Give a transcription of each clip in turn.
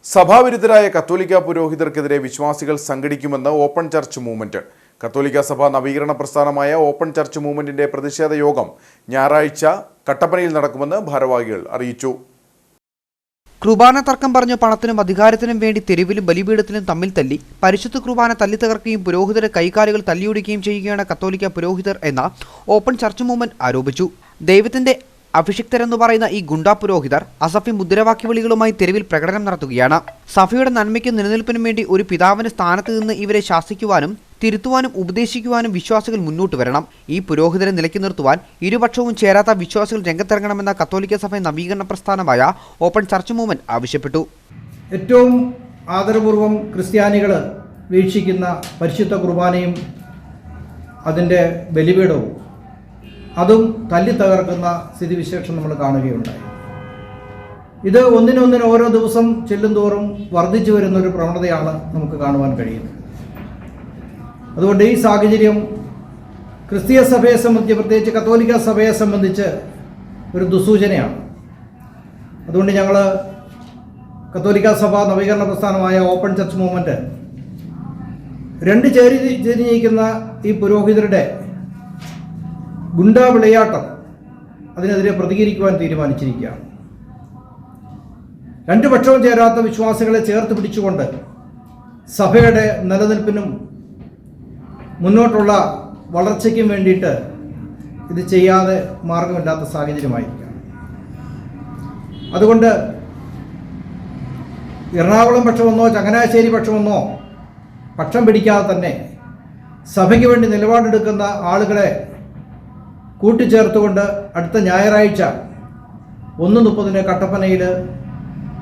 സഭാവിരുദ്ധരായ കത്തോലിക്ക പുരോഹിതർക്കെതിരെ വിശ്വാസികൾ സംഘടിക്കുമെന്ന് open church movement. കത്തോലിക്ക സഭ നവീകരണ പ്രസ്ഥാനമായ ഓപ്പൺ ചർച്ച് മൂവ്മെന്റിന്റെ പ്രതിഷേധ യോഗം ഞായറാഴ്ച കട്ടപ്പനയിൽ നടക്കുമെന്ന് ഭാരവാഹികൾ അറിയിച്ചു. കുർബാന തർക്കം പറഞ്ഞു പണത്തിനും അധികാരത്തിനും വേണ്ടി തെരുവിലും ബലിപീഠത്തിലും തമ്മിൽ തല്ലി പരിശുദ്ധ കുർബാന തല്ലി തകർക്കുകയും പുരോഹിതരെ കൈകാലുകൾ തല്ലിയൊടിക്കുകയും ചെയ്യുകയാണ് കത്തോലിക്ക പുരോഹിതർ എന്ന ഓപ്പൺ ചർച്ച് മൂവ്മെന്റ് ആരോപിച്ചു. ദൈവത്തിന്റെ അഭിഷിക്തരെന്നു പറയുന്ന ഈ ഗുണ്ടാ പുരോഹിതർ അസഫി മുദ്രാവാക്യ വിളികളുമായി തെരുവിൽ പ്രകടനം നടത്തുകയാണ്. സഭയുടെ നന്മയ്ക്കും നിലനിൽപ്പിനും വേണ്ടി ഒരു പിതാവിന്റെ സ്ഥാനത്ത് നിന്ന് ഇവരെ ശാസിക്കുവാനും തിരുത്തുവാനും ഉപദേശിക്കുവാനും വിശ്വാസികൾ മുന്നോട്ട് വരണം. ഈ പുരോഹിതരെ നിലയ്ക്ക് നിർത്തുവാൻ ഇരുപക്ഷവും ചേരാത്ത വിശ്വാസികൾ രംഗത്തിറങ്ങണമെന്ന കത്തോലിക്ക സഭ നവീകരണ പ്രസ്ഥാനമായ ഓപ്പൺ ചർച്ച് മൂവ്മെന്റ് ആവശ്യപ്പെട്ടു. ഏറ്റവും ആദരപൂർവ്വം ക്രിസ്ത്യാനികൾ വീക്ഷിക്കുന്ന പരിശുദ്ധ കുർബാനയും അതിൻ്റെ ബലിപീഠവും അതും തല്ലി തകർക്കുന്ന സ്ഥിതിവിശേഷം നമ്മൾ കാണുകയുണ്ടായി. ഇത് ഒന്നിനൊന്നിന് ഓരോ ദിവസം ചെല്ലുന്തോറും വർദ്ധിച്ചു വരുന്ന ഒരു പ്രവണതയാണ് നമുക്ക് കാണുവാൻ കഴിയുന്നത്. അതുകൊണ്ട് ഈ സാഹചര്യം ക്രിസ്തീയ സഭയെ സംബന്ധിച്ച്, പ്രത്യേകിച്ച് കത്തോലിക്ക സഭയെ സംബന്ധിച്ച് ഒരു ദുസൂചനയാണ്. അതുകൊണ്ട് ഞങ്ങൾ കത്തോലിക്ക സഭ നവീകരണ പ്രസ്ഥാനമായ ഓപ്പൺ ചർച്ച് മൂവ്മെൻറ്റ് രണ്ട് ചേരിഞ്ഞിരിക്കുന്ന ഈ പുരോഹിതരുടെ ഗുണ്ടാ വിളയാട്ടം അതിനെതിരെ പ്രതികരിക്കുവാൻ തീരുമാനിച്ചിരിക്കുകയാണ്. രണ്ടു പക്ഷവും ചേരാത്ത വിശ്വാസികളെ ചേർത്ത് പിടിച്ചുകൊണ്ട് സഭയുടെ നിലനിൽപ്പിനും മുന്നോട്ടുള്ള വളർച്ചയ്ക്കും വേണ്ടിയിട്ട് ഇത് ചെയ്യാതെ മാർഗമില്ലാത്ത സാഹചര്യമായിരിക്കാം. അതുകൊണ്ട് എറണാകുളം പക്ഷമെന്നോ ചങ്ങനാശ്ശേരി പക്ഷമെന്നോ പക്ഷം പിടിക്കാതെ തന്നെ സഭയ്ക്ക് വേണ്ടി നിലപാടെടുക്കുന്ന ആളുകളെ കൂട്ടിച്ചേർത്തുകൊണ്ട് അടുത്ത ഞായറാഴ്ച 1:30 കട്ടപ്പനയിൽ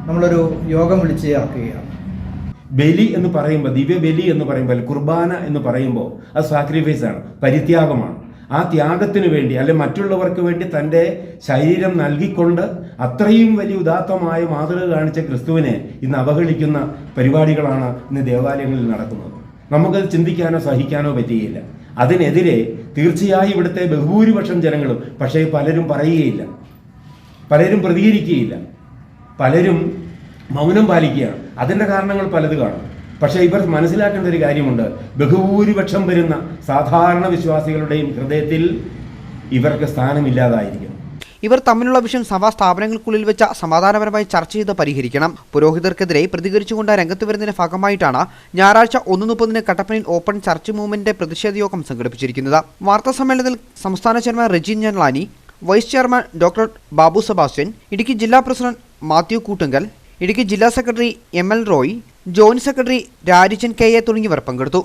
നമ്മളൊരു യോഗം വിളിച്ച് ചേർക്കുകയാണ്. ബലി എന്ന് പറയുമ്പോൾ, ദിവ്യ ബലി എന്ന് പറയുമ്പോൾ, കുർബാന എന്ന് പറയുമ്പോൾ അത് സാക്രിഫൈസ് ആണ്, പരിത്യാഗമാണ്. ആ ത്യാഗത്തിന് വേണ്ടി അല്ലെ മറ്റുള്ളവർക്ക് വേണ്ടി തൻ്റെ ശരീരം നൽകിക്കൊണ്ട് അത്രയും വലിയ ഉദാത്തമായ മാതൃക കാണിച്ച ക്രിസ്തുവിനെ ഇന്ന് അവഹേളിക്കുന്ന പരിപാടികളാണ് ഇന്ന് ദേവാലയങ്ങളിൽ നടക്കുന്നത്. നമുക്കത് ചിന്തിക്കാനോ സഹിക്കാനോ പറ്റുകയില്ല. അതിനെതിരെ തീർച്ചയായും ഇവിടുത്തെ ബഹുഭൂരിപക്ഷം ജനങ്ങളും, പക്ഷേ പലരും പറയുകയില്ല, പലരും പ്രതികരിക്കുകയില്ല, പലരും മൗനം പാലിക്കുകയാണ്. അതിൻ്റെ കാരണങ്ങൾ പലത് കാണും. പക്ഷേ ഇവർ മനസ്സിലാക്കേണ്ട ഒരു കാര്യമുണ്ട്, ബഹുഭൂരിപക്ഷം വരുന്ന സാധാരണ വിശ്വാസികളുടെയും ഹൃദയത്തിൽ ഇവർക്ക് സ്ഥാനമില്ലാതായിരിക്കും. ഇവർ തമ്മിലുള്ള വിഷയം സഭാ സ്ഥാപനങ്ങൾക്കുള്ളിൽ വെച്ച സമാധാനപരമായി ചർച്ച ചെയ്ത് പരിഹരിക്കണം. പുരോഹിതർക്കെതിരെ പ്രതികരിച്ചുകൊണ്ട് രംഗത്ത് വരുന്നതിന്റെ ഭാഗമായിട്ടാണ് ഞായറാഴ്ച 1:30 കട്ടപ്പനയിൽ ഓപ്പൺ ചർച്ച് മൂവ്മെന്റിന്റെ പ്രതിഷേധ യോഗം സംഘടിപ്പിച്ചിരിക്കുന്നത്. വാർത്താ സമ്മേളനത്തിൽ സംസ്ഥാന ചെയർമാൻ റെജിൻ ഞൻലാനി, vice chairman doctor Babu Sebastian, Idukki ജില്ലാ പ്രസിഡന്റ് മാത്യു കൂട്ടുങ്കൽ, ഇടുക്കി ജില്ലാ secretary ML Roy, joint secretary Rarichan KA തുടങ്ങിയവർ പങ്കെടുത്തു.